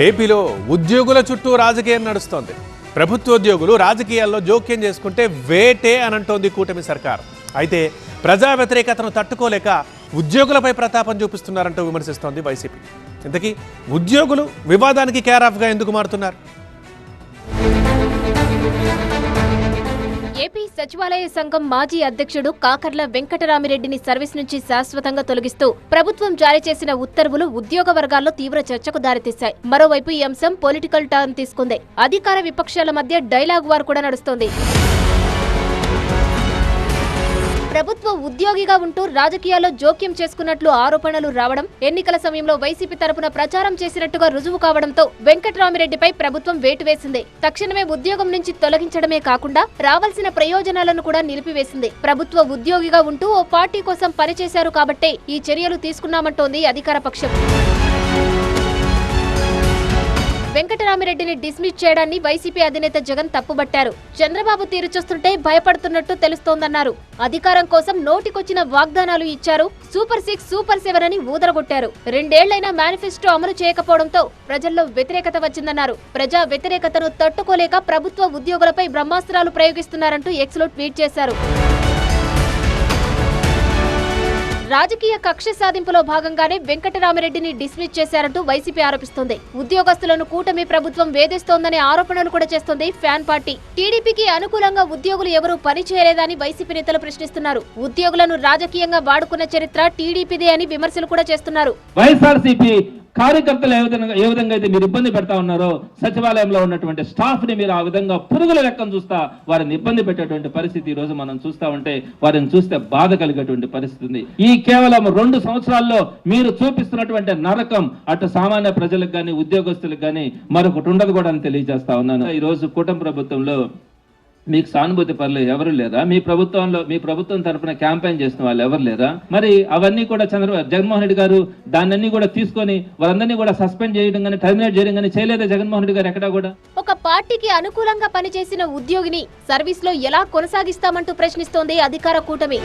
ఏపీలో ఉద్యోగుల చుట్టూ రాజకీయం నడుస్తోంది. ప్రభుత్వోద్యోగులు రాజకీయాల్లో జోక్యం చేసుకుంటే వేటే అని అంటోంది కూటమి సర్కార్. అయితే ప్రజా వ్యతిరేకతను తట్టుకోలేక ఉద్యోగులపై ప్రతాపం చూపిస్తున్నారంటూ విమర్శిస్తోంది వైసీపీ. ఇంతకీ ఉద్యోగులు వివాదానికి కేరాఫ్గా ఎందుకు మారుతున్నారు? ఏపీ సచివాలయ సంఘం మాజీ అధ్యక్షుడు కాకర్ల వెంకటరామిరెడ్డిని సర్వీస్ నుంచి శాశ్వతంగా తొలగిస్తూ ప్రభుత్వం జారీ చేసిన ఉత్తర్వులు ఉద్యోగ వర్గాల్లో తీవ్ర చర్చకు దారితీశాయి. మరోవైపు ఈ అంశం పొలిటికల్ టర్న్ తీసుకుంది. అధికార విపక్షాల మధ్య డైలాగ్ వార్ కూడా నడుస్తోంది. ప్రభుత్వ ఉద్యోగిగా ఉంటూ రాజకీయాల్లో జోక్యం చేసుకున్నట్లు ఆరోపణలు రావడం, ఎన్నికల సమయంలో వైసీపీ తరపున ప్రచారం చేసినట్టుగా రుజువు కావడంతో వెంకటరామిరెడ్డిపై ప్రభుత్వం వేటు వేసింది. తక్షణమే ఉద్యోగం నుంచి తొలగించడమే కాకుండా రావాల్సిన ప్రయోజనాలను కూడా నిలిపివేసింది. ప్రభుత్వ ఉద్యోగిగా ఉంటూ ఓ పార్టీ కోసం పనిచేశారు కాబట్టే ఈ చర్యలు తీసుకున్నామంటోంది అధికార పక్షం. వెంకటరామిరెడ్డిని డిస్మిస్ చేయడాన్ని వైసీపీ అధినేత జగన్ తప్పుబట్టారు. చంద్రబాబు తీరు చూస్తుంటే భయపడుతున్నట్టు తెలుస్తోందన్నారు. అధికారం కోసం నోటికొచ్చిన వాగ్దానాలు ఇచ్చారు. సూపర్ 6, సూపర్ 7 అని ఊదరగొట్టారు. 2 ఏళ్లైనా మేనిఫెస్టో అమలు చేయకపోవడంతో ప్రజల్లో వ్యతిరేకత వచ్చిందన్నారు. ప్రజా వ్యతిరేకతను తట్టుకోలేక ప్రభుత్వ ఉద్యోగులపై బ్రహ్మాస్త్రాలు ప్రయోగిస్తున్నారంటూ ఎక్స్లో ట్వీట్ చేశారు. రాజకీయ కక్ష సాధింపులో భాగంగానే వెంకటరామిరెడ్డిని డిస్మిస్ చేశారంటూ వైసీపీ ఆరోపిస్తోంది. ఉద్యోగస్తులను కూటమి ప్రభుత్వం వేధిస్తోందనే ఆరోపణలు కూడా చేస్తోంది ఫ్యాన్ పార్టీ. టీడీపీకి అనుకూలంగా ఉద్యోగులు ఎవరూ పనిచేయలేదని వైసీపీ నేతలు ప్రశ్నిస్తున్నారు. ఉద్యోగులను రాజకీయంగా వాడుకున్న చరిత్ర టీడీపీదే అని విమర్శలు కూడా చేస్తున్నారు. వైఎస్ఆర్సీపీ కార్యకర్తలు ఏ విధంగా అయితే మీరు ఇబ్బంది పెడతా ఉన్నారో, సచివాలయంలో ఉన్నటువంటి స్టాఫ్ ని మీరు ఆ విధంగా పురుగుల లెక్కను చూస్తా వారిని ఇబ్బంది పెట్టేటువంటి పరిస్థితి ఈ రోజు మనం చూస్తా ఉంటే వారిని చూస్తే బాధ కలిగేటువంటి పరిస్థితి ఉంది. ఈ కేవలం 2 సంవత్సరాల్లో మీరు చూపిస్తున్నటువంటి నరకం అటు సామాన్య ప్రజలకు కానీ ఉద్యోగస్తులకు కానీ మరొకటి ఉండదు కూడా అని తెలియజేస్తా ఉన్నాను. ఈ రోజు కూటమి ప్రభుత్వంలో మీకు సానుభూతి పరులు ఎవరు లేరా? మీ ప్రభుత్వం తరఫున క్యాంపెయిన్ చేసిన వాళ్ళు ఎవరు లేరా? మరి అవన్నీ కూడా జగన్మోహన్ రెడ్డి గారు దాన్ని కూడా తీసుకొని వారందరినీ కూడా సస్పెండ్ చేయడం కానీ టర్మినేట్ చేయడం కానీ చేయలేదా జగన్మోహన్ రెడ్డి గారు ఎక్కడా కూడా? ఒక పార్టీకి అనుకూలంగా పనిచేసిన ఉద్యోగిని సర్వీస్ లో ఎలా కొనసాగిస్తామంటూ ప్రశ్నిస్తోంది అధికార కూటమి.